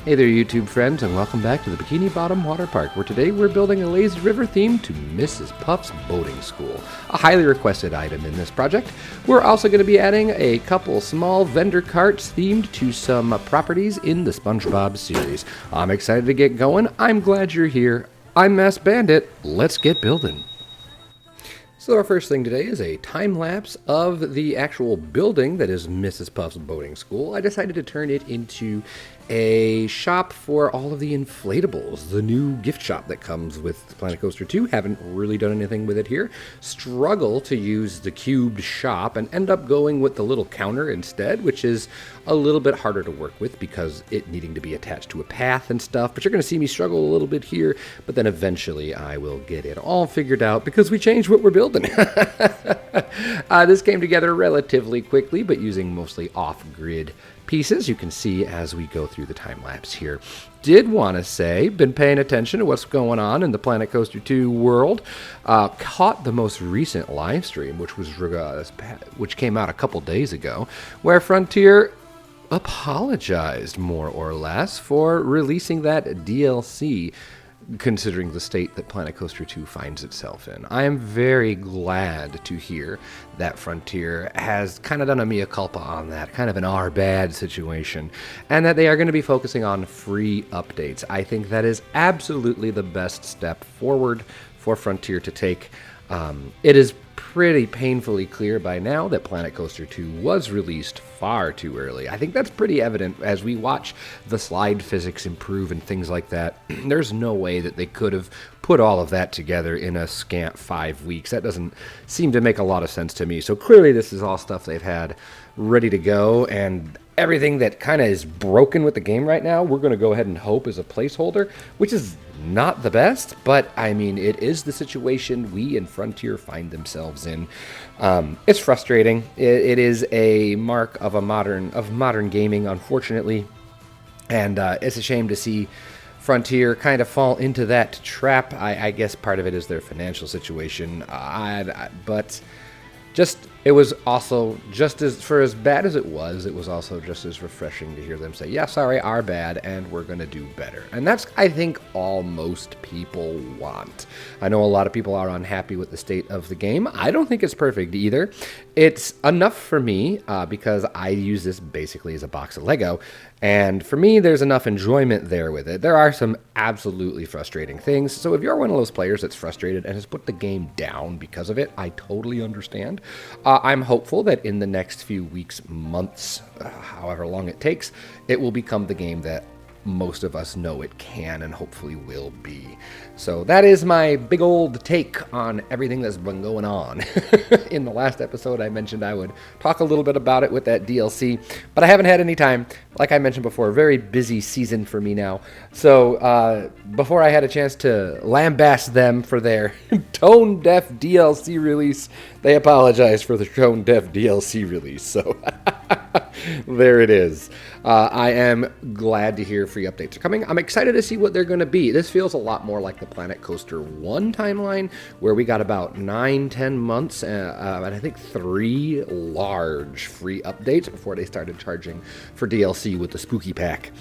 Hey there, YouTube friends, and welcome back to the Bikini Bottom Waterpark, where today we're building a lazy river theme to Mrs. Puff's boating school, a highly requested item in this project. We're also going to be adding a couple small vendor carts themed to some properties in the SpongeBob series. I'm excited to get going. I'm glad you're here. I'm maskedbandit. Let's get building. So our first thing today is a time-lapse of the actual building that is Mrs. Puff's boating school. I decided to turn it into a shop for all of the inflatables, the new gift shop that comes with Planet Coaster 2. Haven't really done anything with it here. Struggle to use the cubed shop and end up going with the little counter instead, which is a little bit harder to work with because it needing to be attached to a path and stuff. But you're going to see me struggle a little bit here, but then eventually I will get it all figured out because we changed what we're building. This came together relatively quickly, but using mostly off-grid pieces, you can see as we go through the time lapse here. Did want to say, been paying attention to what's going on in the Planet Coaster 2 world. Caught the most recent live stream, which came out a couple days ago, where Frontier apologized more or less for releasing that DLC, considering the state that Planet Coaster 2 finds itself in. I am very glad to hear that Frontier has kind of done a mea culpa on that, kind of an our bad situation, and that they are going to be focusing on free updates. I think that is absolutely the best step forward for Frontier to take. It is pretty painfully clear by now that Planet Coaster 2 was released far too early. I think that's pretty evident as we watch the slide physics improve and things like that. There's no way that they could have put all of that together in a scant 5 weeks. That doesn't seem to make a lot of sense to me. So clearly this is all stuff they've had ready to go, and everything that kind of is broken with the game right now, we're going to go ahead and hope is a placeholder, which is not the best, but I mean, it is the situation we and Frontier find themselves in. It's frustrating. It is a mark of modern gaming, unfortunately, and it's a shame to see Frontier kind of fall into that trap. I guess part of it is their financial situation, but it was also just as bad as it was also just as refreshing to hear them say, yeah, sorry, our bad, and we're going to do better. And that's, I think, all most people want. I know a lot of people are unhappy with the state of the game. I don't think it's perfect either. It's enough for me because I use this basically as a box of Lego. And for me, there's enough enjoyment there with it. There are some absolutely frustrating things. So if you're one of those players that's frustrated and has put the game down because of it, I totally understand. I'm hopeful that in the next few weeks, months, however long it takes, it will become the game that most of us know it can and hopefully will be. So that is my big old take on everything that's been going on. In the last episode, I mentioned I would talk a little bit about it with that DLC, but I haven't had any time. Like I mentioned before, very busy season for me now. So before I had a chance to lambast them for their tone-deaf DLC release, they apologized for the tone-deaf DLC release. So there it is. I am glad to hear free updates are coming. I'm excited to see what they're going to be. This feels a lot more like the Planet Coaster 1 timeline, where we got about 9-10 months, and I think 3 large free updates before they started charging for DLC with the Spooky Pack.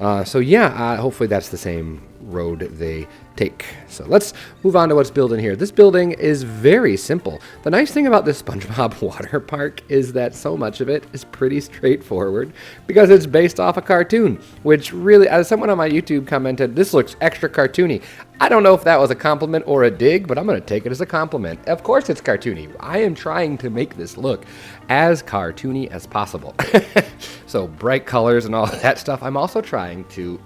Hopefully that's the same road they take. So let's move on to what's building here. This building is very simple. The nice thing about this SpongeBob water park is that so much of it is pretty straightforward because it's based off a cartoon, which really, as someone on my YouTube commented, this looks extra cartoony. I don't know if that was a compliment or a dig, but I'm going to take it as a compliment. Of course it's cartoony. I am trying to make this look as cartoony as possible. So bright colors and all that stuff. I'm also trying to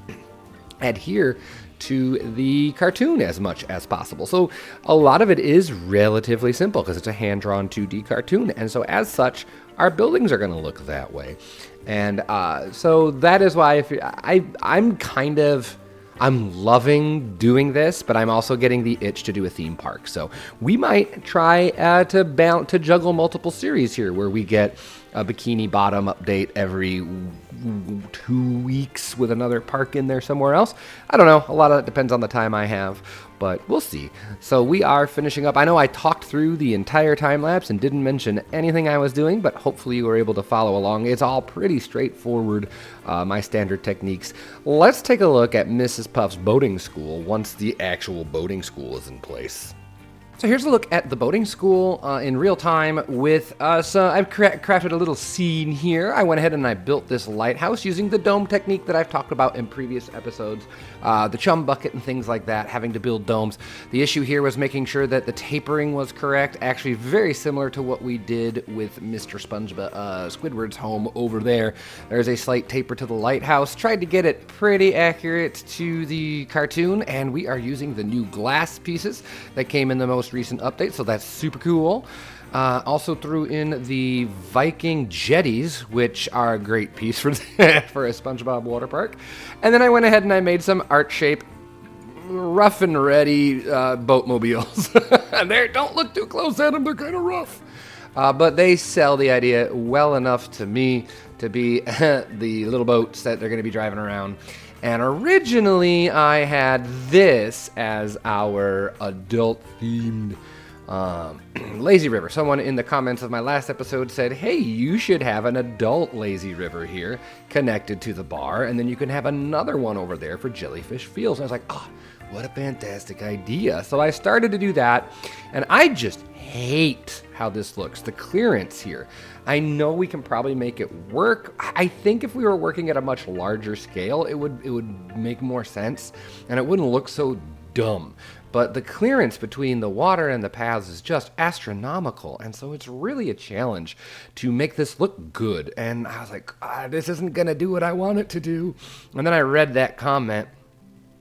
adhere to the cartoon as much as possible. So a lot of it is relatively simple because it's a hand-drawn 2D cartoon. And so as such, our buildings are going to look that way. And so that is why I'm loving doing this, but I'm also getting the itch to do a theme park. So we might try to juggle multiple series here where we get a Bikini Bottom update every 2 weeks with another park in there somewhere else. I don't know. A lot of it depends on the time I have, but we'll see. So we are finishing up. I know I talked through the entire time lapse and didn't mention anything I was doing, but hopefully you were able to follow along. It's all pretty straightforward, my standard techniques. Let's take a look at Mrs. Puff's boating school once the actual boating school is in place. So here's a look at the boating school in real time with us. I've crafted a little scene here. I went ahead and I built this lighthouse using the dome technique that I've talked about in previous episodes. The chum bucket and things like that, having to build domes. The issue here was making sure that the tapering was correct. Actually very similar to what we did with Mr. SpongeBob, Squidward's home over there. There's a slight taper to the lighthouse. Tried to get it pretty accurate to the cartoon, and we are using the new glass pieces that came in the most recent update, so that's super cool. Also threw in the Viking jetties, which are a great piece for for a SpongeBob water park. And then I went ahead and I made some art shape, rough and ready boatmobiles. They don't look too close at them; they're kind of rough, but they sell the idea well enough to me to be the little boats that they're going to be driving around. And originally, I had this as our adult-themed lazy river. Someone in the comments of my last episode said, hey, you should have an adult lazy river here connected to the bar, and then you can have another one over there for Jellyfish Fields. And I was like, oh, what a fantastic idea. So I started to do that, and I just hate how this looks. The clearance here. I know we can probably make it work. I think if we were working at a much larger scale, it would make more sense, and it wouldn't look so dumb. But the clearance between the water and the paths is just astronomical, and so it's really a challenge to make this look good. And I was like, this isn't going to do what I want it to do. And then I read that comment,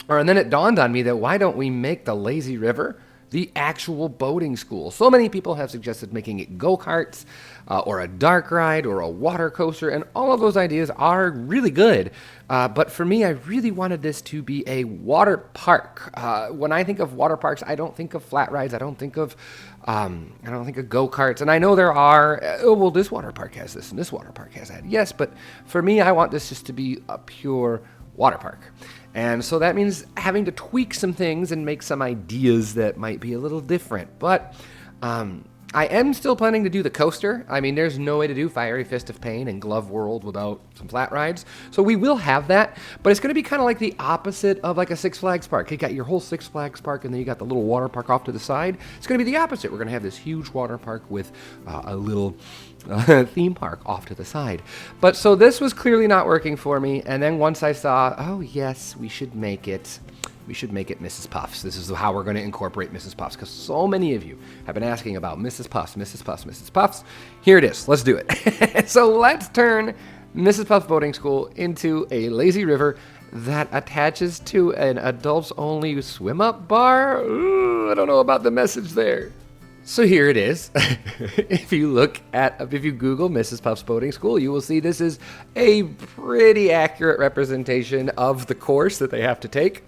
and then it dawned on me that why don't we make the lazy river the actual boating school? So many people have suggested making it go-karts or a dark ride or a water coaster, and all of those ideas are really good. But for me, I really wanted this to be a water park. When I think of water parks, I don't think of flat rides. I don't think of go-karts. And I know there are, this water park has this and this water park has that. Yes, but for me, I want this just to be a pure water park. And so that means having to tweak some things and make some ideas that might be a little different. But I am still planning to do the coaster. I mean, there's no way to do Fiery Fist of Pain and Glove World without some flat rides. So we will have that, but it's going to be kind of like the opposite of like a Six Flags park. You got your whole Six Flags park, and then you got the little water park off to the side. It's going to be the opposite. We're going to have this huge water park with a little theme park off to the side. But so this was clearly not working for me, and then once I saw, oh yes, we should make it Mrs. Puffs. This is how we're going to incorporate Mrs. Puffs, because so many of you have been asking about Mrs. Puffs, Mrs. Puffs, Mrs. Puffs. Here it is. Let's do it. So let's turn Mrs. Puff's boating school into a lazy river that attaches to an adults-only swim-up bar. Ooh, I don't know about the message there. So here it is. If you Google Mrs. Puff's boating school, you will see this is a pretty accurate representation of the course that they have to take.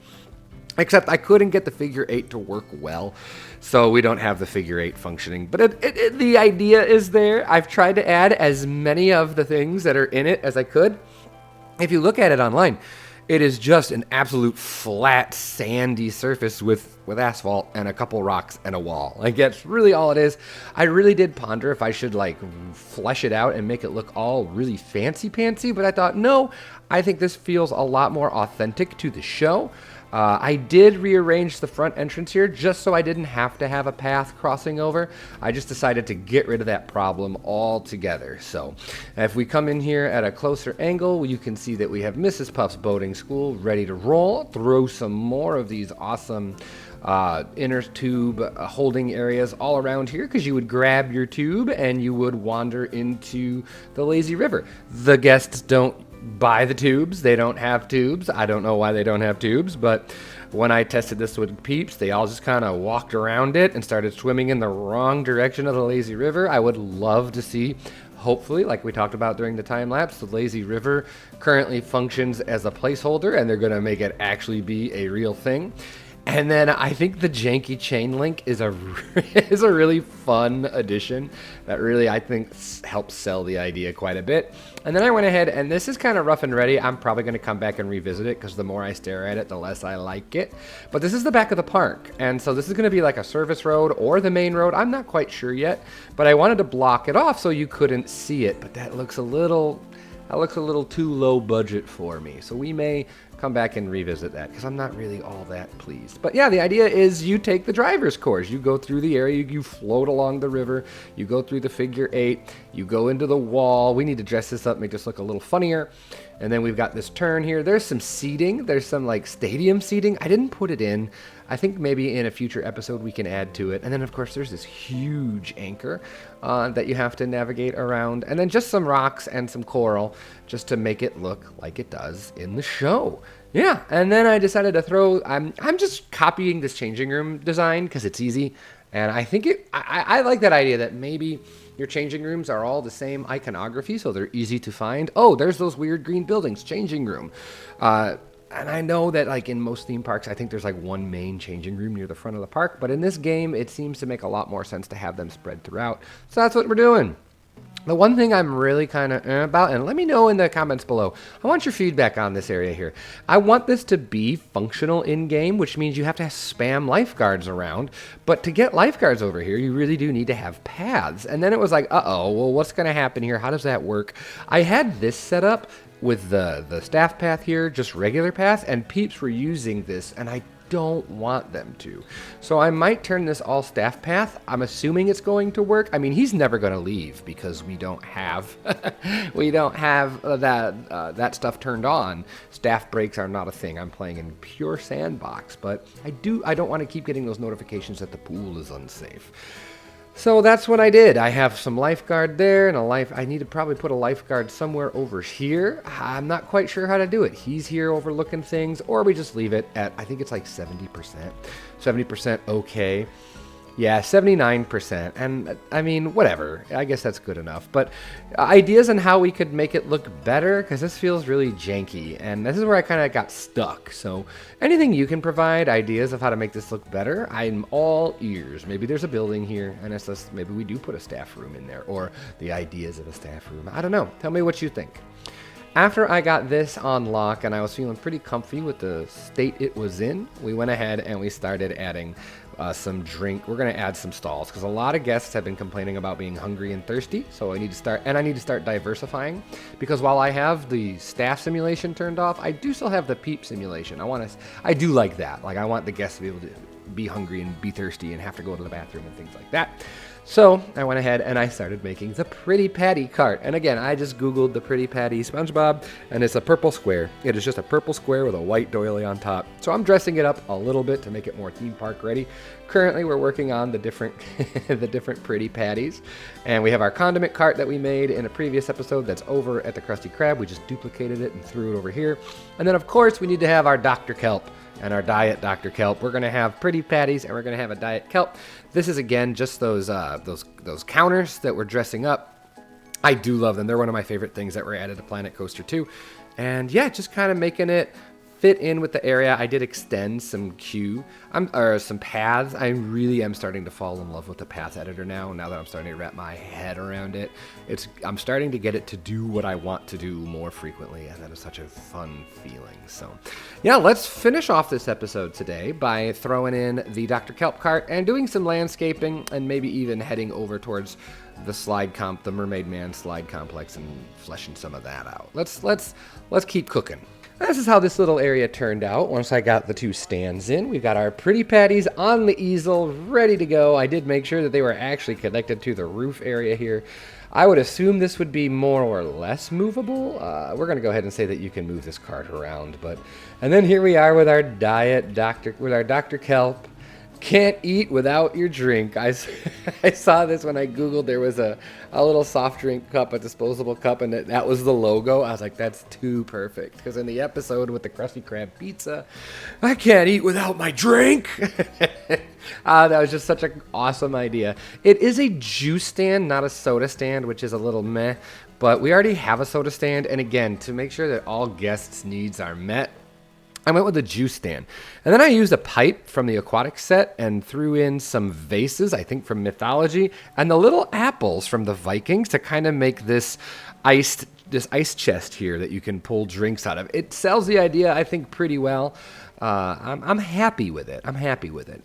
Except I couldn't get the figure 8 to work well, so we don't have the figure 8 functioning. But the idea is there. I've tried to add as many of the things that are in it as I could. If you look at it online, it is just an absolute flat, sandy surface with asphalt and a couple rocks and a wall. Like, that's really all it is. I really did ponder if I should, like, flesh it out and make it look all really fancy-pantsy, but I thought, no, I think this feels a lot more authentic to the show. I did rearrange the front entrance here just so I didn't have to have a path crossing over. I just decided to get rid of that problem altogether. So if we come in here at a closer angle, you can see that we have Mrs. Puff's boating school ready to roll. Throw some more of these awesome inner tube holding areas all around here, because you would grab your tube and you would wander into the lazy river. The guests don't buy the tubes. They don't have tubes. I don't know why they don't have tubes, but when I tested this with peeps, they all just kind of walked around it and started swimming in the wrong direction of the lazy river. I would love to see, hopefully, like we talked about during the time lapse, the lazy river currently functions as a placeholder, and they're going to make it actually be a real thing. And then I think the janky chain link is a is a really fun addition that really I think helps sell the idea quite a bit. And then I went ahead, and this is kind of rough and ready. I'm probably going to come back and revisit it because the more I stare at it, the less I like it. But this is the back of the park, and so this is going to be like a service road or the main road. I'm not quite sure yet, but I wanted to block it off so you couldn't see it. But that looks a little too low budget for me. So we may come back and revisit that because I'm not really all that pleased. But yeah, the idea is you take the driver's course. You go through the area, you float along the river, you go through the figure 8, you go into the wall. We need to dress this up, make this look a little funnier. And then we've got this turn here. There's some seating. There's some like stadium seating. I didn't put it in. I think maybe in a future episode we can add to it. And then of course there's this huge anchor that you have to navigate around. And then just some rocks and some coral just to make it look like it does in the show. Yeah, and then I decided to throw, I'm just copying this changing room design because it's easy. And I think I like that idea that maybe your changing rooms are all the same iconography, so they're easy to find. Oh, there's those weird green buildings, changing room. And I know that like in most theme parks, I think there's like one main changing room near the front of the park. But in this game, it seems to make a lot more sense to have them spread throughout. So that's what we're doing. The one thing I'm really kind of about, and let me know in the comments below, I want your feedback on this area here. I want this to be functional in-game, which means you have to spam lifeguards around. But to get lifeguards over here, you really do need to have paths. And then it was like, uh-oh, well, what's going to happen here? How does that work? I had this set up with the staff path here, just regular path, and peeps were using this, and I don't want them to. So I might turn this all staff path. I'm assuming it's going to work. I mean, he's never going to leave because we don't have that stuff turned on. Staff breaks are not a thing. I'm playing in pure sandbox, but I don't want to keep getting those notifications that the pool is unsafe. So that's what I did. I have some lifeguard there and I need to probably put a lifeguard somewhere over here. I'm not quite sure how to do it. He's here overlooking things, or we just leave it at, I think it's like 70%. 70% okay. Yeah, 79%. And I mean, whatever. I guess that's good enough. But ideas on how we could make it look better, because this feels really janky. And this is where I kind of got stuck. So anything you can provide, ideas of how to make this look better, I'm all ears. Maybe there's a building here, and it's just, maybe we do put a staff room in there, or the ideas of a staff room. I don't know. Tell me what you think. After I got this on lock and I was feeling pretty comfy with the state it was in, we went ahead and we started adding some drink. We're going to add some stalls because a lot of guests have been complaining about being hungry and thirsty. So I need to start diversifying, because while I have the staff simulation turned off, I do still have the peep simulation. I do like that. Like, I want the guests to be able to be hungry and be thirsty and have to go to the bathroom and things like that. So I went ahead and I started making the Pretty Patty cart. And again, I just Googled the Pretty Patty SpongeBob, and it's a purple square. It is just a purple square with a white doily on top. So I'm dressing it up a little bit to make it more theme park ready. Currently, we're working on the different Pretty Patties. And we have our condiment cart that we made in a previous episode that's over at the Krusty Krab. We just duplicated it and threw it over here. And then, of course, we need to have our Dr. Kelp and our Diet Dr. Kelp. We're going to have Pretty Patties, and we're going to have a Diet Kelp. This is, again, just those counters that we're dressing up. I do love them. They're one of my favorite things that were added to Planet Coaster 2. And, yeah, just kind of making it fit in with the area. I did extend some some paths. I really am starting to fall in love with the path editor now that I'm starting to wrap my head around it. I'm starting to get it to do what I want to do more frequently, and that is such a fun feeling. So, yeah, let's finish off this episode today by throwing in the Dr. Kelp cart and doing some landscaping, and maybe even heading over towards the Mermaid Man slide complex, and fleshing some of that out. Let's keep cooking. This is how this little area turned out once I got the two stands in. We've got our Pretty Patties on the easel, ready to go. I did make sure that they were actually connected to the roof area here. I would assume this would be more or less movable. We're going to go ahead and say that you can move this cart around. And then here we are with our Dr. Kelp. Can't eat without your drink. I saw this when I Googled. There was a little soft drink cup, a disposable cup, and that was the logo. I was like, that's too perfect. Because in the episode with the Krusty Krab pizza, I can't eat without my drink. That was just such an awesome idea. It is a juice stand, not a soda stand, which is a little meh. But we already have a soda stand. And again, to make sure that all guests' needs are met, I went with a juice stand. And then I used a pipe from the aquatic set and threw in some vases, I think from mythology, and the little apples from the Vikings to kind of make this ice chest here that you can pull drinks out of. It sells the idea, I think, pretty well. I'm happy with it.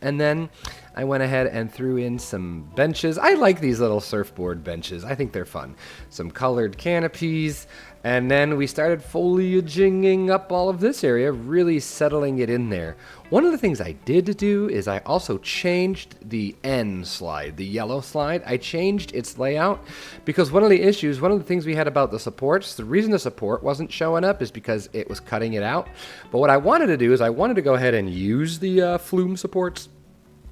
And then I went ahead and threw in some benches. I like these little surfboard benches. I think they're fun. Some colored canopies. And then we started foliaging up all of this area, really settling it in there. One of the things I did do is I also changed the N slide, the yellow slide. I changed its layout because one of the things we had about the supports, the reason the support wasn't showing up is because it was cutting it out. But what I wanted to do is I wanted to go ahead and use the flume supports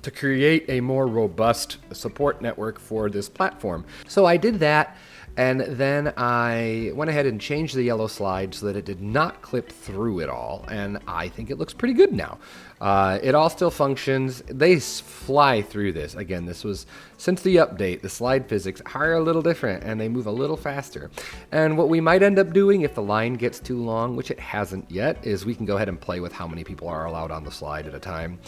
to create a more robust support network for this platform. So I did that. And then I went ahead and changed the yellow slide so that it did not clip through it all. And I think it looks pretty good now. It all still functions. They fly through this. Again, this was since the update. The slide physics are a little different and they move a little faster. And what we might end up doing if the line gets too long, which it hasn't yet, is we can go ahead and play with how many people are allowed on the slide at a time.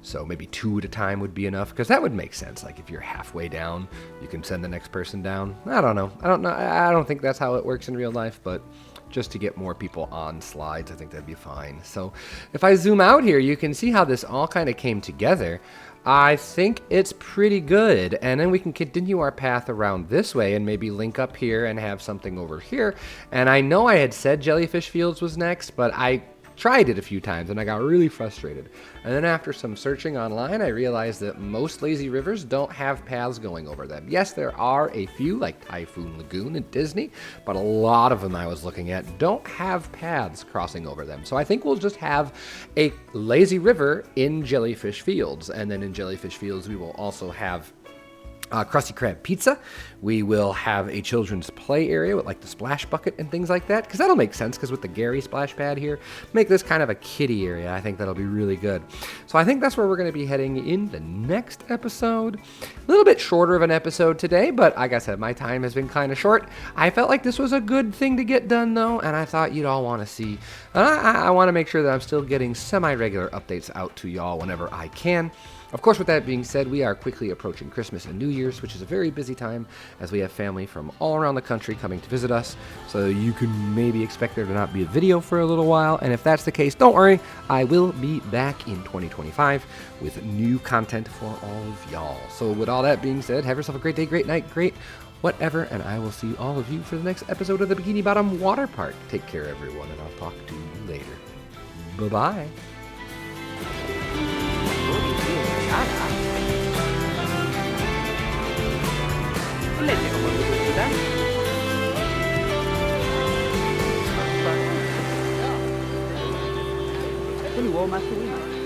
So maybe 2 at a time would be enough, because that would make sense. Like if you're halfway down, you can send the next person down. I don't know. I don't think that's how it works in real life, but just to get more people on slides, I think that'd be fine. So if I zoom out here, you can see how this all kind of came together. I think it's pretty good. And then we can continue our path around this way and maybe link up here and have something over here. And I know I had said Jellyfish Fields was next, but I tried it a few times and I got really frustrated. And then after some searching online, I realized that most lazy rivers don't have paths going over them. Yes, there are a few like Typhoon Lagoon and Disney, but a lot of them I was looking at don't have paths crossing over them. So I think we'll just have a lazy river in Jellyfish Fields. And then in Jellyfish Fields, we will also have Krusty Krab Pizza. We will have a children's play area with like the splash bucket and things like that, because that'll make sense, because with the Gary splash pad here, make this kind of a kiddie area. I think that'll be really good. So I think that's where we're going to be heading in the next episode. A little bit shorter of an episode today, but like I said, my time has been kind of short. I felt like this was a good thing to get done though, and I thought you'd all want to see. I want to make sure that I'm still getting semi-regular updates out to y'all whenever I can. Of course, with that being said, we are quickly approaching Christmas and New Year's, which is a very busy time as we have family from all around the country coming to visit us. So you can maybe expect there to not be a video for a little while. And if that's the case, don't worry, I will be back in 2025 with new content for all of y'all. So with all that being said, have yourself a great day, great night, great whatever, and I will see all of you for the next episode of the Bikini Bottom Waterpark. Take care, everyone, and I'll talk to you later. Bye-bye. Ini wow masuk ini.